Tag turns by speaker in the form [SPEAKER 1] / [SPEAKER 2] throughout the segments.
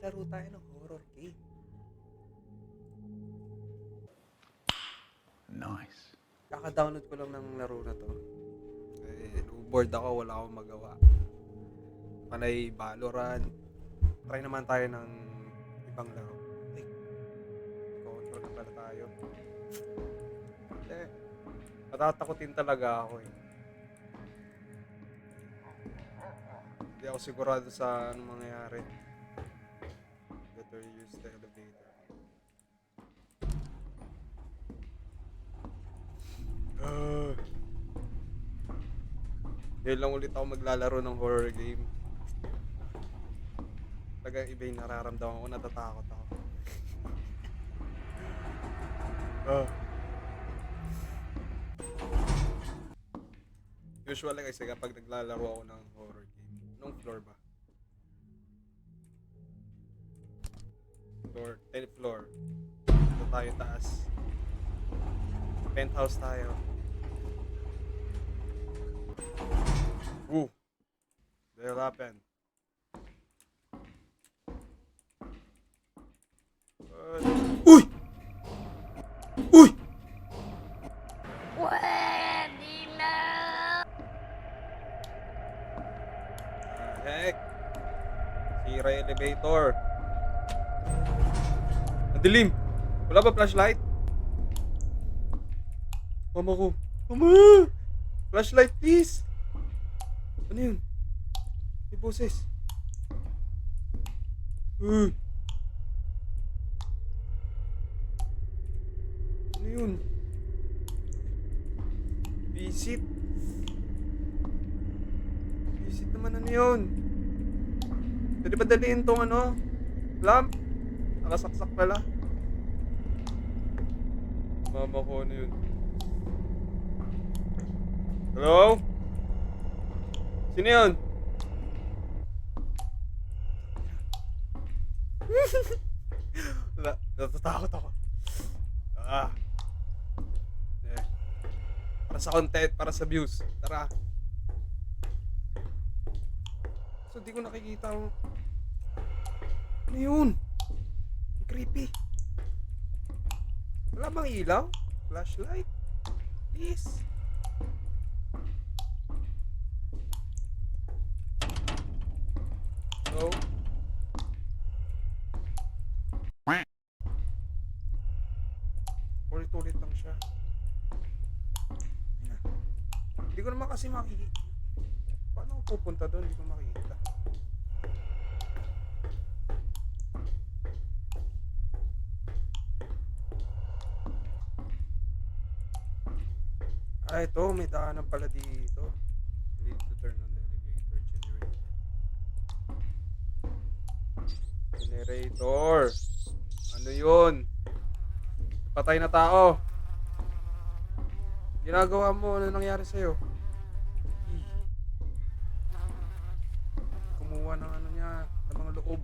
[SPEAKER 1] maglalaro tayo ng horror game.
[SPEAKER 2] Nice.
[SPEAKER 1] Kaka-download ko lang ng laro na to. Bored ako, wala akong magawa. Panay Valorant. Try naman tayo ng ibang laro. Ay, control na pala tayo. Matatakotin talaga ako eh. Hindi ako sigurado sa anong mangyayari. Better use the elevator. Ngayon lang ulit ako maglalaro ng horror game. Talagang iba yung nararamdaman ko, natatakot ako. Usually kasi kapag naglalaro ako ng horror game, anong floor ba? Floor, 10th floor. Ito tayo taas. Penthouse tayo. Woo! That'll happen. Uy! Uy!
[SPEAKER 3] Pwede na!
[SPEAKER 1] Heck! Sira yung elevator. Ang dilim! Wala ba flashlight? Mama ko. Mama! Flashlight please! Ano yun? May boses. Ano yun? Visit. Visit naman ano yun? Pwede ba dalhin tong ano? Lamp? Nakasaksak pala. Mama ko ano yun? Hello? Sino yun? Natatakot ako. Para sa content, para sa views. Tara. So, di ko nakikita ang... Ano yun? Ang creepy. Wala bang ilaw? Flashlight? Please. Hello? Ulit-ulit lang siya. Hindi ko naman kasi makikita. Paano ako pupunta doon? Hindi ko makikita. Ito. May daanan pala dito. Need to turn on the elevator generator. Generator. Ano yun? Patay na tao. Ginagawa mo, ano nangyari sa'yo? Kumuha ng ano niya, ng mga loob.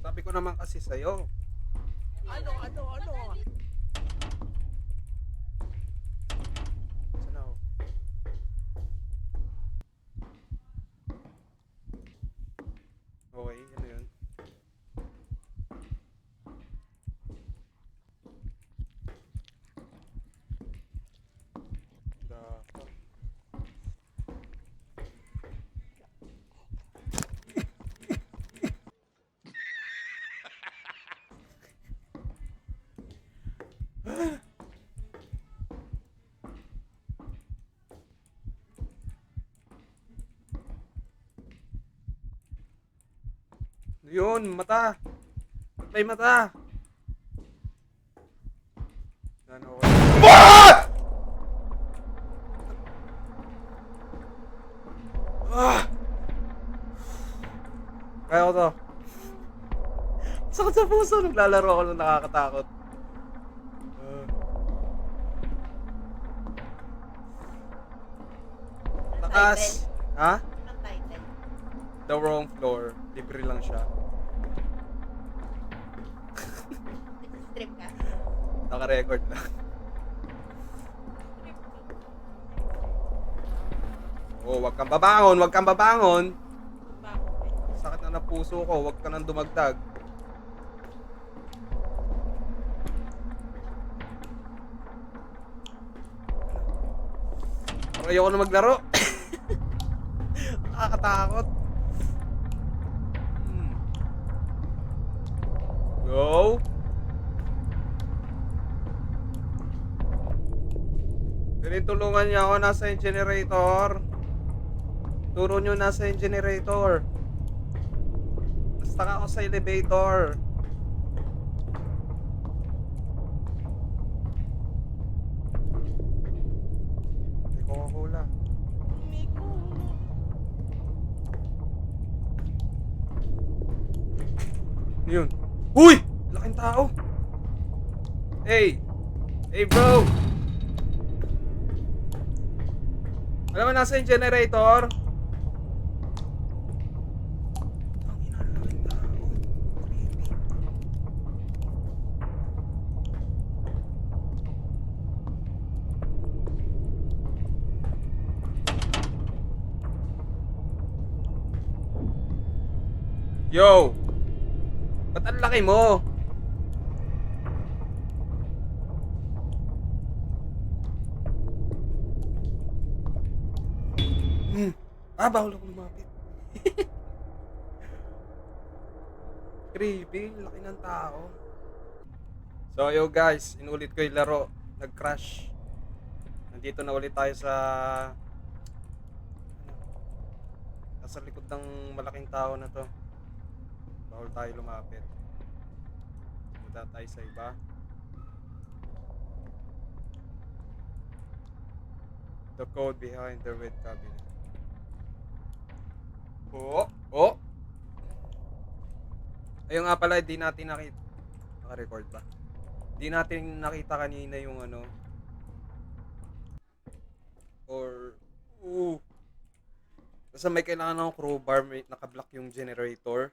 [SPEAKER 1] Sabi ko naman kasi sa'yo.
[SPEAKER 3] Ano?
[SPEAKER 1] Saan ako? Okay, ano yun? Yun, mata. May mata. Ano ko? Kaya ko to. Sakit sa puso. Naglalaro ako ng nakakatakot. Takas. Ha?
[SPEAKER 3] Ang title.
[SPEAKER 1] The wrong floor. Libre lang siya.
[SPEAKER 3] Strip ka?
[SPEAKER 1] Naka-record na. Oh, wag kang babangon, wag kang babangon.
[SPEAKER 3] Bakit?
[SPEAKER 1] Sakit na ng puso ko, wag ka nang dumagdag. Parang ayoko na maglaro. Nakakatakot. Go. Piling tulungan niya ako, nasa yung generator. Turo nyo nasa yung generator. Stuck ako sa elevator. May Coca-Cola. Ano yun? Uy! Laking tao! Hey! Hey bro! Alam mo nasa yung generator? Ang ina, laking tao. Creepy. Yo! Ba't ang laki mo? Bawal ako lumapit. Creepy, laki ng tao. So yo guys, inulit ko yung laro. Nag-crash. Nandito na ulit tayo sa nasa likod ng malaking tao na to. Bawal tayo lumapit. Punta tayo sa iba. The code behind the red cabinet. Oh! Ayun nga pala, di natin nakita. Naka-record ba? Di natin nakita kanina yung ano. Or, basta may kailangan ng crowbar, may naka-block yung generator.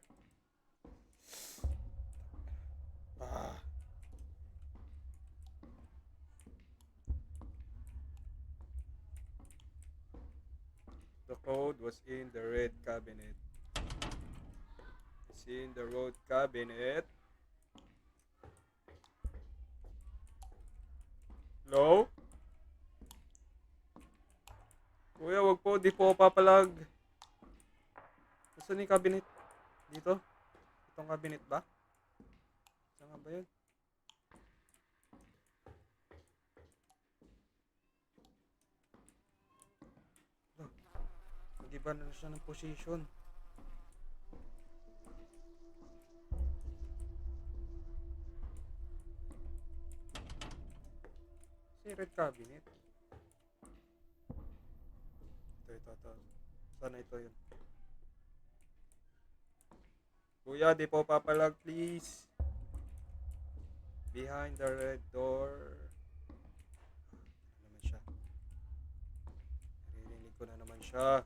[SPEAKER 1] The code was in the red cabinet. It's in the red cabinet. Hello? Kuya, wag po. Di po papalag. Saan yung cabinet? Dito? Itong cabinet ba? Saan nga ba yun? Mag-iba na siya ng position. Si red cabinet. Ito. Sana ito yun. Kuya, di po papalag please. Behind the red door. Ano naman siya? Narinig ko na naman siya.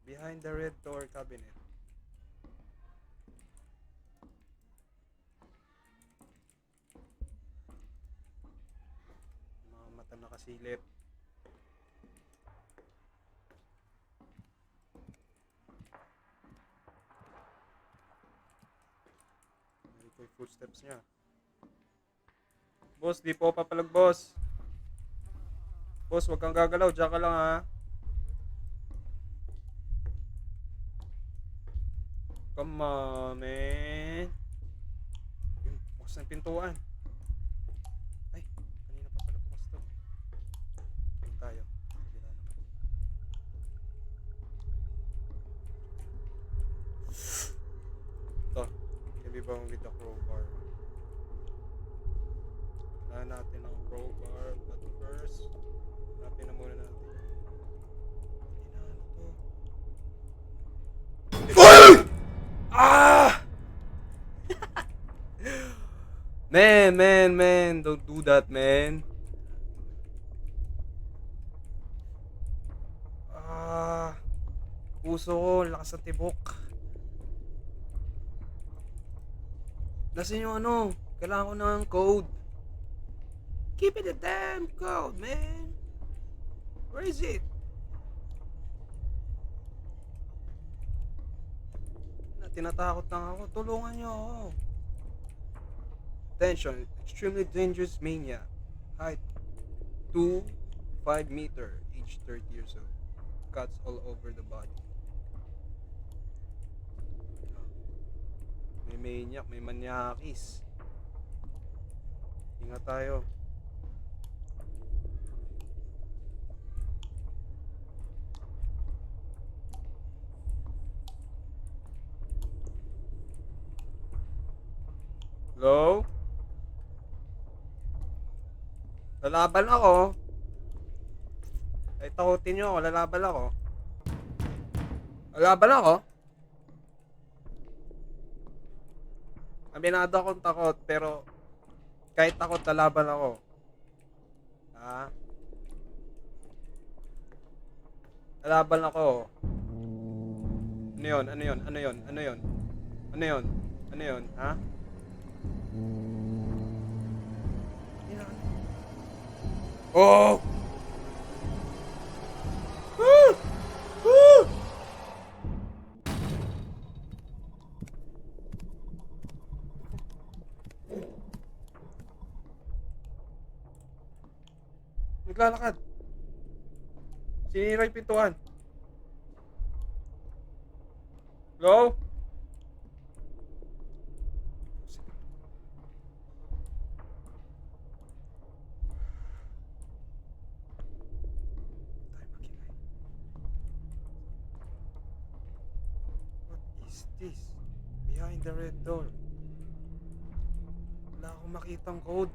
[SPEAKER 1] Behind the red door cabinet. Mga mata nakasilip. Narinig ko yung footsteps niya. Boss, di po papalag boss. Boss, wag kang gagalaw. Diyan ka lang ha. Come on, man. Yun, bukas ng pintuan. Ay, kanina pa pala bukas to. Dito tayo. Kabila naman. Ito. Can be bound with the crowbar. Kailangan natin ang crowbar. But first, hanapin na muna natin. Ah! Man, don't do that, man. Puso ko, lakas ng tibok. Nasaan yung ano? Kailangan ko ng code. Keep it a damn code, man. Where is it? tinatakot lang ako. Tulungan niyo ako. Attention, extremely dangerous mania. Height 5 meter, age 30 years old. Cuts all over the body. May maniac, may manyakis. Ingat tayo. Hello? Lalaban ako. Ay, takutin nyo ako. Lalaban ako. Lalaban ako. Aminado akong takot, pero kahit takot, lalaban ako. Ha? Lalaban ako. Ano yun? Ano yun? Ano yun? Ano yun? Ano yun? Ano yun? Ha? Oh! Ah! Ah! Naglalakad. Sinira yung pintuan. Hello? What is this? Behind the red door. Wala akong makitang code.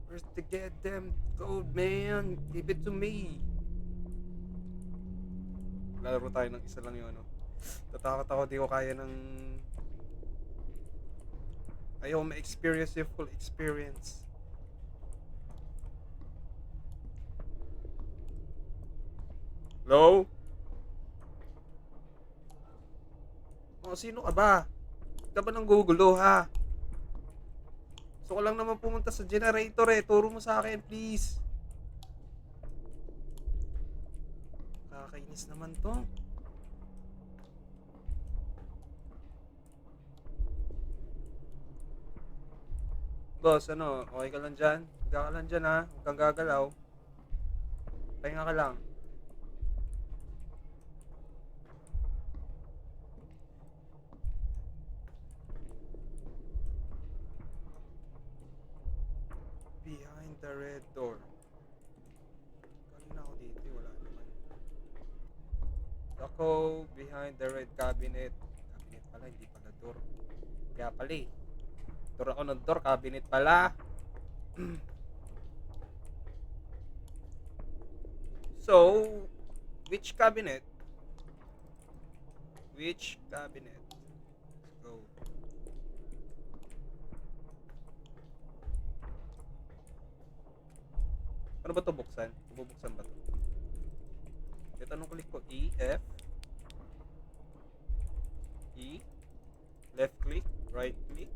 [SPEAKER 1] Where's the goddamn code, man? Give it to me. Lalaro tayo ng isa lang yung ano. Tatakot ako, di ko kaya ng... Ayaw ma-experience yung full experience. Hello? Oh, sino ka ba? Ka ba ng gugulo, ha? Gusto ko lang naman pumunta sa generator eh. Turo mo sa akin, please. Kakainis naman to. Boss, ano? Okay ka lang dyan? Huwag ka lang dyan, ha? Huwag kang gagalaw. Pahinga ka lang. Behind the red door. Kanina ako dito, wala naman. Ako, behind the red cabinet. Cabinet pala, hindi pala door. Kaya pala eh. Door ako ng door, cabinet pala. So, which cabinet? Which cabinet? Let's go. Ano ba ito buksan? Bubuksan ba ito? Ito anong click ko? E, F E, left click, right click.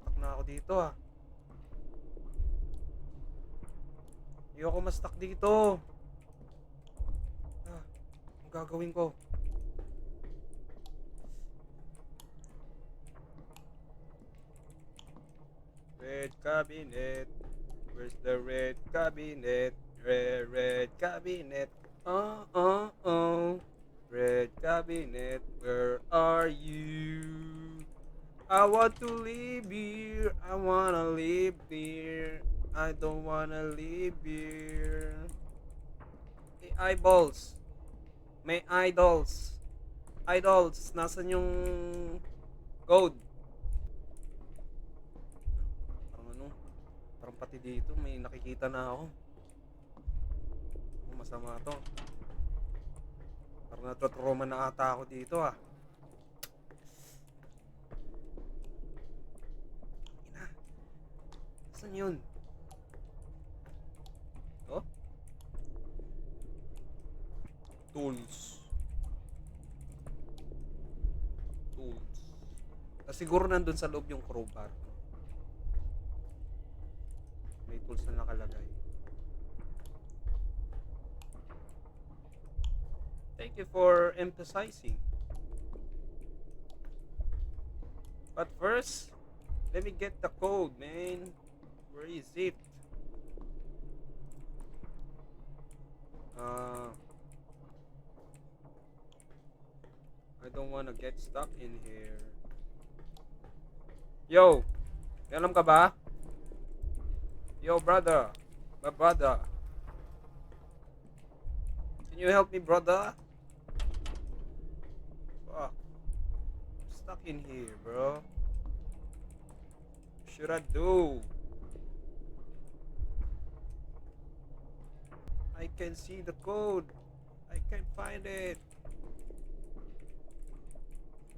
[SPEAKER 1] Stuck na ako dito ah. Ayoko ma-stuck dito. Ang gagawin ko? Red cabinet. Where's the red cabinet? Red cabinet. Oh. Red cabinet, where are you? I want to live here. I wanna live here. I don't wanna live here. May eyeballs. May idols. Idols. Nasaan yung code? Parang ano? Parang pati dito may nakikita na ako. Masama to. Parang natotrauma na ata ako dito ah. Ina. Saan yun? Oh? Tools. Siguro nandun sa loob yung crowbar. May tools na nakalagay. Take Thank you for emphasizing. But first, let me get the code, man. Where is it? I don't wanna get stuck in here. Yo, may alam ka ba? Yo, brother. My brother. Can you help me, brother? Fuck. I'm stuck in here, bro. What should I do? I can see the code. I can't find it.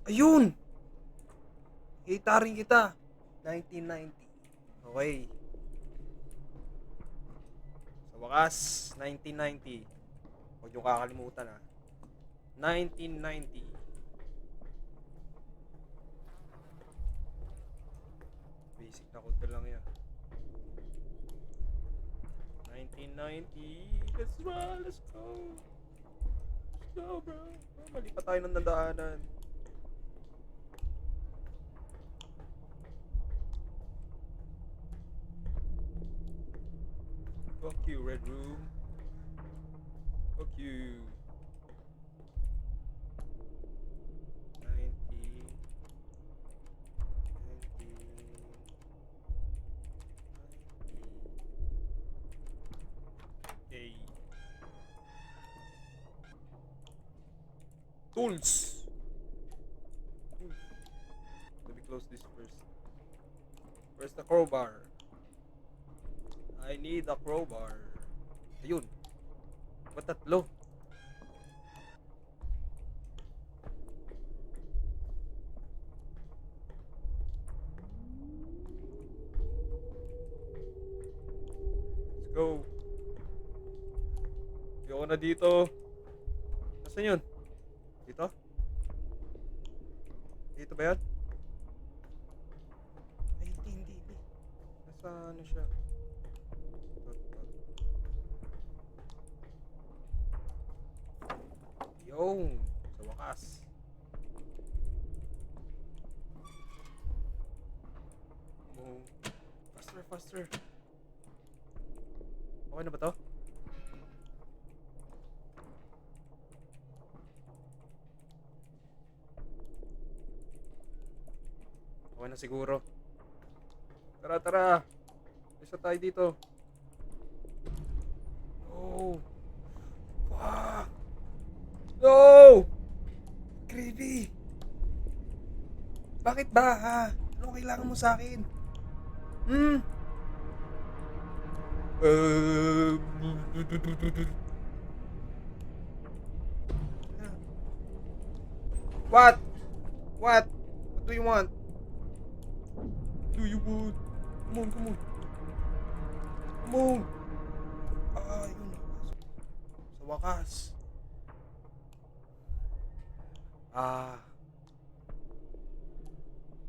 [SPEAKER 1] Ayun! Kita rin kita. 1990. Okay. Sa wakas, 1990. Huwag yung kakalimutan ah. 1990. Basic na code lang yan. 1990. Let's run. Let's go. Let's go, bro. Oh, mali pa tayo ng nadaanan. Fuck you, Red Room. Fuck you. 90. 90. A. Tools. Let me close this first. Where's the crowbar? I need a crowbar. Ayun. Ba't tatlo? Let's go. Ayoko na dito. Nasaan yun? Dito? Dito ba yan? Ay, hindi. Nasaan na siya? Yo, sa wakas. Oh, faster. Okay na ba to? Okay na siguro. Tara. Isa tayo dito. Oh. Fuck. No! Creepy! Bakit ba, ha? Ano kailangan mo sa akin? What? What do you want? Come on. Yun. Sa wakas.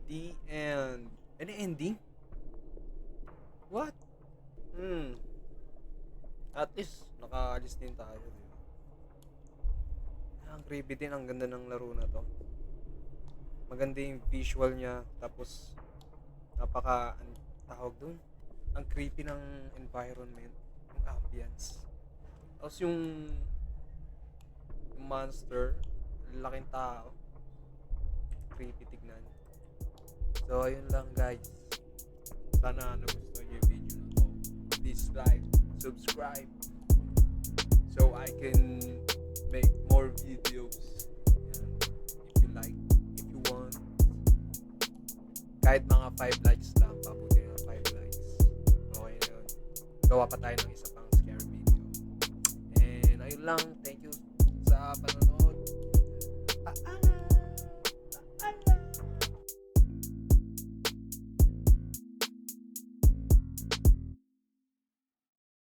[SPEAKER 1] The end. Any ending? What? At least, nakaalis din tayo. Diba? Ang creepy din. Ang ganda ng laro na to. Maganda yung visual niya. Tapos, tawag dun. Ang creepy ng environment. Yung ambience. Tapos yung monster, laking tao. Creepy tignan. So, ayun lang guys. Sana nagustuhan niyo yung video na to. Please like, subscribe. So I can make more videos. Yan. If you like, if you want. Kahit mga 5 likes lang, pabuti na 5 likes. Okay na yun. Gawa pa tayo ng isa pang scary video. And ayun lang. Thank you sa panonood.